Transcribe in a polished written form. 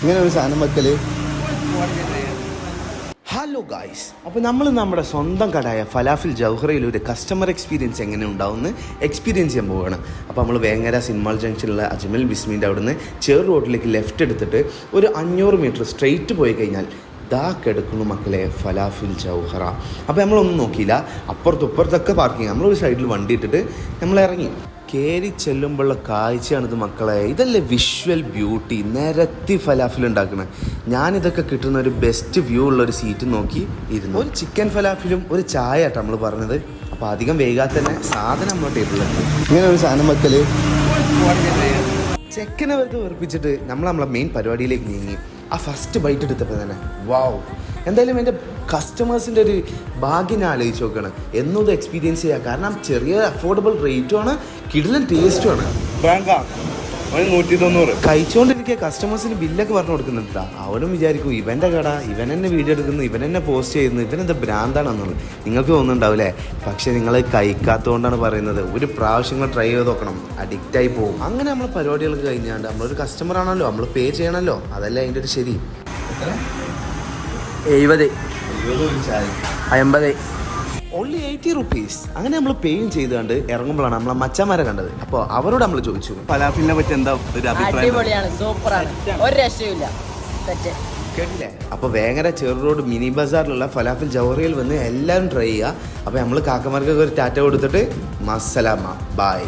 ഇങ്ങനെ ഒരു സാധനം വെക്കല്. ഹലോ ഗായ്സ്, അപ്പോൾ നമ്മൾ നമ്മുടെ സ്വന്തം കടയായ ഫലാഫിൽ ജൗഹറയിൽ ഒരു കസ്റ്റമർ എക്സ്പീരിയൻസ് എങ്ങനെ ഉണ്ടാവുമെന്ന് എക്സ്പീരിയൻസ് ചെയ്യാൻ പോവുകയാണ്. അപ്പോൾ നമ്മൾ വേങ്ങര സിനിമാൾ ജംഗ്ഷനിലുള്ള അജ്മൽ ബിസ്മിൻ്റെ അവിടുന്ന് ചെറു റോഡിലേക്ക് ലെഫ്റ്റ് എടുത്തിട്ട് ഒരു 500 മീറ്റർ സ്ട്രെയിറ്റ് പോയി കഴിഞ്ഞാൽ ദാ കിടക്കുന്നു മക്കളെ ഫലാഫിൽ ജൗഹറ. അപ്പോൾ നമ്മളൊന്നും നോക്കിയില്ല, അപ്പുറത്തൊക്കെ പാർക്കിങ്. നമ്മളൊരു സൈഡിൽ വണ്ടി ഇട്ടിട്ട് നമ്മൾ ഇറങ്ങി. കയറി ചെല്ലുമ്പോഴുള്ള കാഴ്ചയാണിത് മക്കളെ. ഇതല്ലേ വിഷ്വൽ ബ്യൂട്ടി. നിരത്തി ഫലാഫിൽ ഉണ്ടാക്കുന്നത്. ഞാനിതൊക്കെ കിട്ടുന്ന ഒരു ബെസ്റ്റ് വ്യൂ ഉള്ള ഒരു സീറ്റ് നോക്കി ഇരുന്നു. ഒരു ചിക്കൻ ഫലാഫിലും ഒരു ചായ ആട്ടോ നമ്മൾ പറഞ്ഞത്. അപ്പോൾ അധികം വൈകാതെ തന്നെ സാധനം നമ്മുടെ ടേബിളിലുണ്ട്. ഇങ്ങനെ ഒരു സാധനം വെക്കല്. ചെക്കനെ വെറുതെ വെറുപ്പിച്ചിട്ട് നമ്മളെ മെയിൻ പരിപാടിയിലേക്ക് നീങ്ങി. ആ ഫസ്റ്റ് ബൈറ്റ് എടുത്തപ്പോൾ തന്നെ വാവ്, എന്തായാലും എൻ്റെ കസ്റ്റമേഴ്സിൻ്റെ ഒരു ഭാഗ്യം ഞാൻ ആലോചിച്ച് നോക്കുകയാണ്. എന്നത് എക്സ്പീരിയൻസ് ചെയ്യുക. കാരണം ചെറിയ അഫോർഡബിൾ റേറ്റുമാണ്, കിടിലൻ ടേസ്റ്റുമാണ്. കഴിച്ചുകൊണ്ടിരിക്കുക കസ്റ്റമേഴ്സിന് ബില്ലൊക്കെ പറഞ്ഞു കൊടുക്കുന്നുണ്ട്. അവനും വിചാരിക്കും ഇവൻ്റെ കട, ഇവൻ എന്നെ വീഡിയോ എടുക്കുന്നു, ഇവൻ എന്നെ പോസ്റ്റ് ചെയ്യുന്നു, ഇവനെന്താ ഭ്രാന്താണെന്നുള്ളത് നിങ്ങൾക്ക് തോന്നുന്നുണ്ടാവില്ലേ. പക്ഷെ നിങ്ങൾ കഴിക്കാത്തതുകൊണ്ടാണ് പറയുന്നത്. ഒരു പ്രാവശ്യങ്ങൾ ട്രൈ ചെയ്ത് നോക്കണം, അഡിക്റ്റായി പോകും. അങ്ങനെ നമ്മൾ പരിപാടികൾക്ക് കഴിഞ്ഞാണ്ട് നമ്മളൊരു കസ്റ്റമർ ആണല്ലോ, നമ്മൾ പേ ചെയ്യണമല്ലോ, അതല്ലേ അതിൻ്റെ ഒരു ശരി. 70 50 ഓൺലി 80 റുപ്പീസ്. അങ്ങനെ നമ്മൾ പേയും ചെയ്തുകൊണ്ട് ഇറങ്ങുമ്പോഴാണ് നമ്മളെ മച്ചന്മാരെ കണ്ടത്. അപ്പോൾ അവരോട് നമ്മൾ ചോദിച്ചു ഫലാഫിലിനെ പറ്റി എന്താ ഒരു അഭിപ്രായം. സൂപ്പറാണ്, ഒരു രക്ഷയില്ല. കേട്ടില്ലേ? അപ്പോൾ വേങ്ങര ചെറു റോഡ് മിനി ബസാറിലുള്ള ഫലാഫിൽ ജൗഹറയിൽ വന്ന് എല്ലാവരും ട്രൈ ചെയ്യുക. അപ്പോൾ നമ്മൾ കാക്കമാർക്കൊക്കെ ഒരു ടാറ്റ കൊടുത്തിട്ട് മസ്സലാമ, ബൈ.